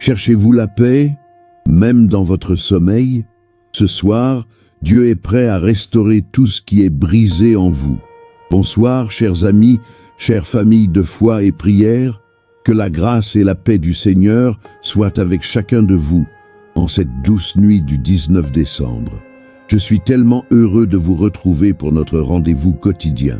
Cherchez-vous la paix, même dans votre sommeil? Ce soir, Dieu est prêt à restaurer tout ce qui est brisé en vous. Bonsoir, chers amis, chères familles de foi et prière. Que la grâce et la paix du Seigneur soient avec chacun de vous en cette douce nuit du 19 décembre. Je suis tellement heureux de vous retrouver pour notre rendez-vous quotidien.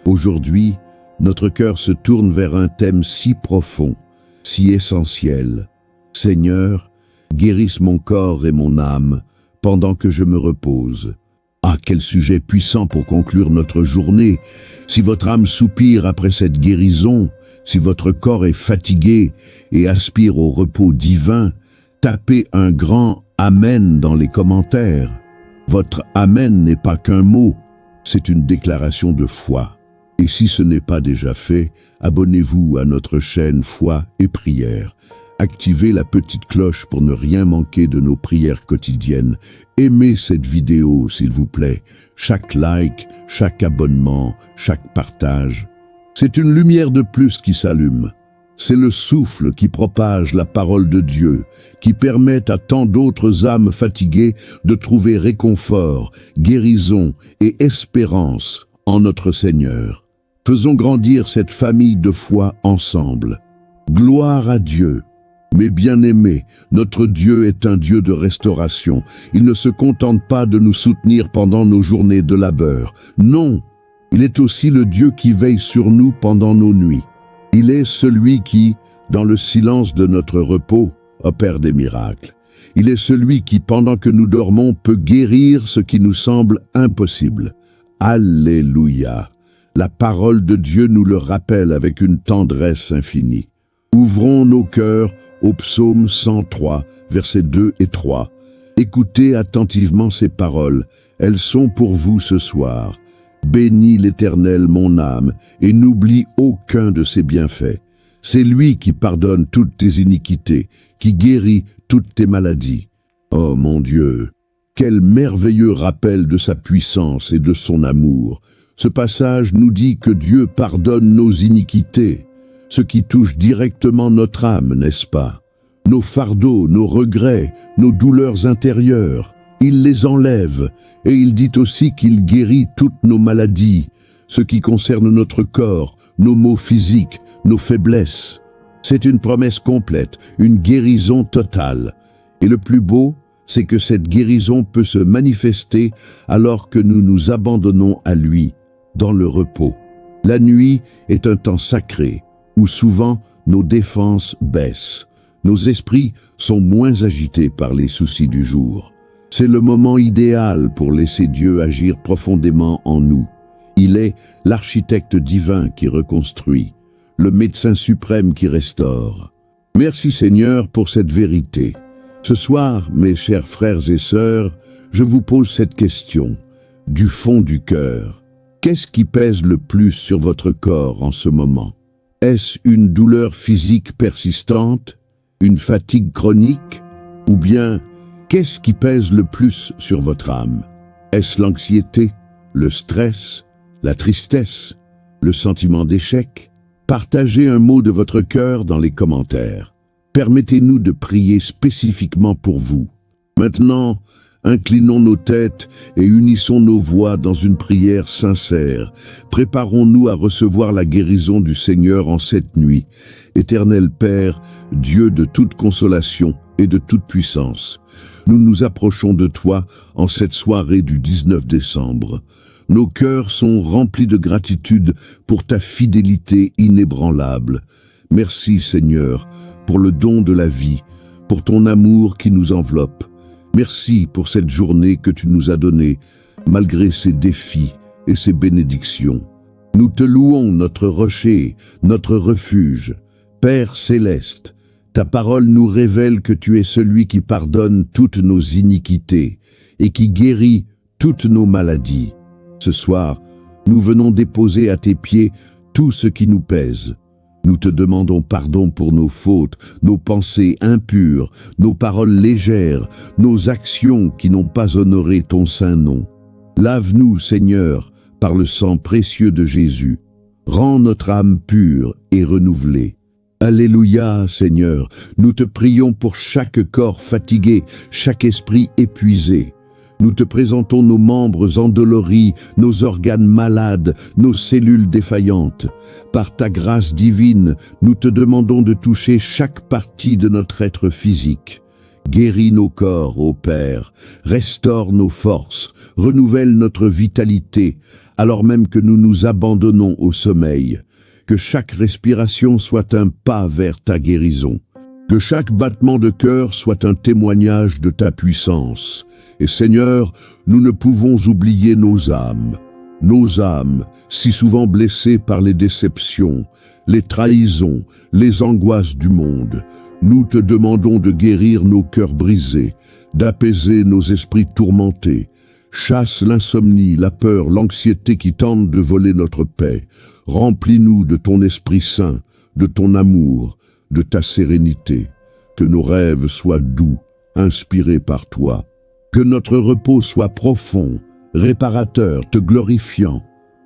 Aujourd'hui, notre cœur se tourne vers un thème si profond, si essentiel. Seigneur, guérisse mon corps et mon âme pendant que je me repose. Ah, quel sujet puissant pour conclure notre journée. Si votre âme soupire après cette guérison, si votre corps est fatigué et aspire au repos divin, tapez un grand « Amen » dans les commentaires. Votre « Amen » n'est pas qu'un mot, c'est une déclaration de foi. Et si ce n'est pas déjà fait, abonnez-vous à notre chaîne Foi et Prière. Activez la petite cloche pour ne rien manquer de nos prières quotidiennes. Aimez cette vidéo, s'il vous plaît. Chaque like, chaque abonnement, chaque partage. C'est une lumière de plus qui s'allume. C'est le souffle qui propage la parole de Dieu, qui permet à tant d'autres âmes fatiguées de trouver réconfort, guérison et espérance en notre Seigneur. Faisons grandir cette famille de foi ensemble. Gloire à Dieu. Mes bien-aimés, notre Dieu est un Dieu de restauration. Il ne se contente pas de nous soutenir pendant nos journées de labeur. Non, il est aussi le Dieu qui veille sur nous pendant nos nuits. Il est celui qui, dans le silence de notre repos, opère des miracles. Il est celui qui, pendant que nous dormons, peut guérir ce qui nous semble impossible. Alléluia! La parole de Dieu nous le rappelle avec une tendresse infinie. Ouvrons nos cœurs au psaume 103, versets 2 et 3. Écoutez attentivement ces paroles, elles sont pour vous ce soir. Bénis l'Éternel mon âme, et n'oublie aucun de ses bienfaits. C'est lui qui pardonne toutes tes iniquités, qui guérit toutes tes maladies. Oh mon Dieu, quel merveilleux rappel de sa puissance et de son amour. Ce passage nous dit que Dieu pardonne nos iniquités. Ce qui touche directement notre âme, n'est-ce pas? Nos fardeaux, nos regrets, nos douleurs intérieures, il les enlève, et il dit aussi qu'il guérit toutes nos maladies, ce qui concerne notre corps, nos maux physiques, nos faiblesses. C'est une promesse complète, une guérison totale. Et le plus beau, c'est que cette guérison peut se manifester alors que nous nous abandonnons à lui, dans le repos. La nuit est un temps sacré, où souvent nos défenses baissent. Nos esprits sont moins agités par les soucis du jour. C'est le moment idéal pour laisser Dieu agir profondément en nous. Il est l'architecte divin qui reconstruit, le médecin suprême qui restaure. Merci Seigneur pour cette vérité. Ce soir, mes chers frères et sœurs, je vous pose cette question, du fond du cœur. Qu'est-ce qui pèse le plus sur votre corps en ce moment? Est-ce une douleur physique persistante, une fatigue chronique, ou bien qu'est-ce qui pèse le plus sur votre âme? Est-ce l'anxiété, le stress, la tristesse, le sentiment d'échec? Partagez un mot de votre cœur dans les commentaires. Permettez-nous de prier spécifiquement pour vous. Maintenant, inclinons nos têtes et unissons nos voix dans une prière sincère. Préparons-nous à recevoir la guérison du Seigneur en cette nuit. Éternel Père, Dieu de toute consolation et de toute puissance, nous nous approchons de toi en cette soirée du 19 décembre. Nos cœurs sont remplis de gratitude pour ta fidélité inébranlable. Merci Seigneur pour le don de la vie, pour ton amour qui nous enveloppe. Merci pour cette journée que tu nous as donnée, malgré ses défis et ses bénédictions. Nous te louons, notre rocher, notre refuge. Père céleste, ta parole nous révèle que tu es celui qui pardonne toutes nos iniquités et qui guérit toutes nos maladies. Ce soir, nous venons déposer à tes pieds tout ce qui nous pèse. Nous te demandons pardon pour nos fautes, nos pensées impures, nos paroles légères, nos actions qui n'ont pas honoré ton saint nom. Lave-nous, Seigneur, par le sang précieux de Jésus. Rends notre âme pure et renouvelée. Alléluia, Seigneur, nous te prions pour chaque corps fatigué, chaque esprit épuisé. Nous te présentons nos membres endoloris, nos organes malades, nos cellules défaillantes. Par ta grâce divine, nous te demandons de toucher chaque partie de notre être physique. Guéris nos corps, ô Père, restaure nos forces, renouvelle notre vitalité, alors même que nous nous abandonnons au sommeil. Que chaque respiration soit un pas vers ta guérison. Que chaque battement de cœur soit un témoignage de ta puissance. Et Seigneur, nous ne pouvons oublier nos âmes, si souvent blessées par les déceptions, les trahisons, les angoisses du monde. Nous te demandons de guérir nos cœurs brisés, d'apaiser nos esprits tourmentés. Chasse l'insomnie, la peur, l'anxiété qui tentent de voler notre paix. Remplis-nous de ton Esprit Saint, de ton amour, de ta sérénité. Que nos rêves soient doux, inspirés par toi. Que notre repos soit profond, réparateur, te glorifiant.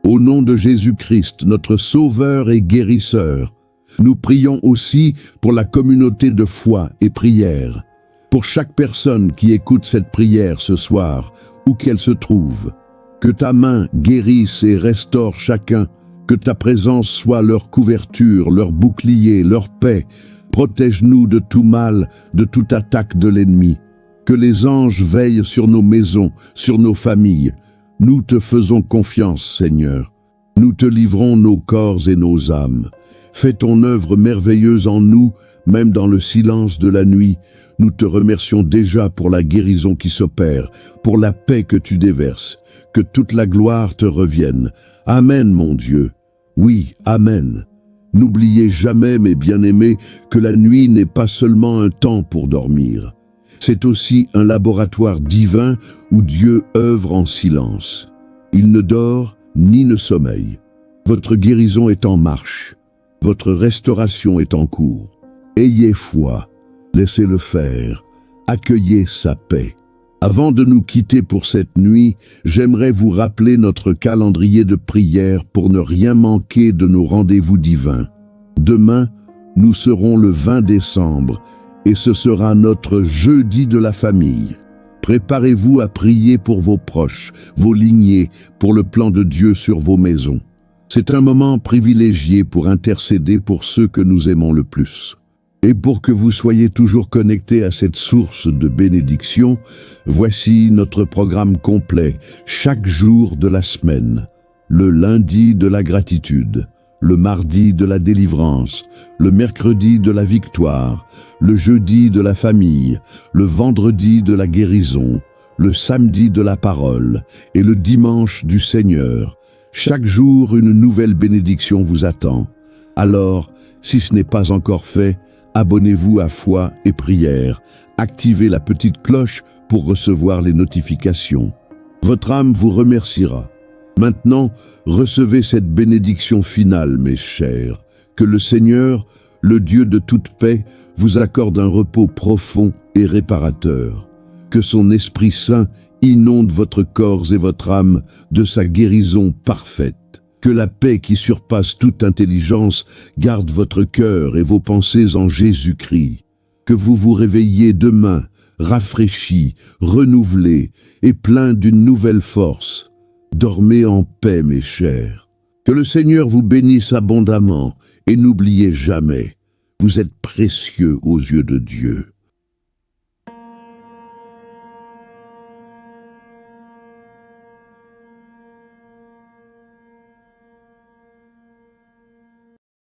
Au nom de Jésus-Christ, notre Sauveur et Guérisseur, nous prions aussi pour la communauté de foi et prière. Pour chaque personne qui écoute cette prière ce soir, où qu'elle se trouve, que ta main guérisse et restaure chacun, que ta présence soit leur couverture, leur bouclier, leur paix. Protège-nous de tout mal, de toute attaque de l'ennemi. Que les anges veillent sur nos maisons, sur nos familles. Nous te faisons confiance, Seigneur. Nous te livrons nos corps et nos âmes. Fais ton œuvre merveilleuse en nous, même dans le silence de la nuit. Nous te remercions déjà pour la guérison qui s'opère, pour la paix que tu déverses. Que toute la gloire te revienne. Amen, mon Dieu. Oui, Amen. N'oubliez jamais, mes bien-aimés, que la nuit n'est pas seulement un temps pour dormir. C'est aussi un laboratoire divin où Dieu œuvre en silence. Il ne dort ni ne sommeille. Votre guérison est en marche. Votre restauration est en cours. Ayez foi, laissez-le faire, accueillez sa paix. Avant de nous quitter pour cette nuit, j'aimerais vous rappeler notre calendrier de prière pour ne rien manquer de nos rendez-vous divins. Demain, nous serons le 20 décembre et ce sera notre jeudi de la famille. Préparez-vous à prier pour vos proches, vos lignées, pour le plan de Dieu sur vos maisons. C'est un moment privilégié pour intercéder pour ceux que nous aimons le plus. Et pour que vous soyez toujours connectés à cette source de bénédiction, voici notre programme complet, chaque jour de la semaine. Le lundi de la gratitude, le mardi de la délivrance, le mercredi de la victoire, le jeudi de la famille, le vendredi de la guérison, le samedi de la parole et le dimanche du Seigneur. Chaque jour, une nouvelle bénédiction vous attend. Alors, si ce n'est pas encore fait, abonnez-vous à Foi et Prière. Activez la petite cloche pour recevoir les notifications. Votre âme vous remerciera. Maintenant, recevez cette bénédiction finale, mes chers. Que le Seigneur, le Dieu de toute paix, vous accorde un repos profond et réparateur. Que son Esprit Saint inonde votre corps et votre âme de sa guérison parfaite. Que la paix qui surpasse toute intelligence garde votre cœur et vos pensées en Jésus-Christ. Que vous vous réveilliez demain, rafraîchis, renouvelés et pleins d'une nouvelle force. Dormez en paix, mes chers. Que le Seigneur vous bénisse abondamment et n'oubliez jamais, vous êtes précieux aux yeux de Dieu.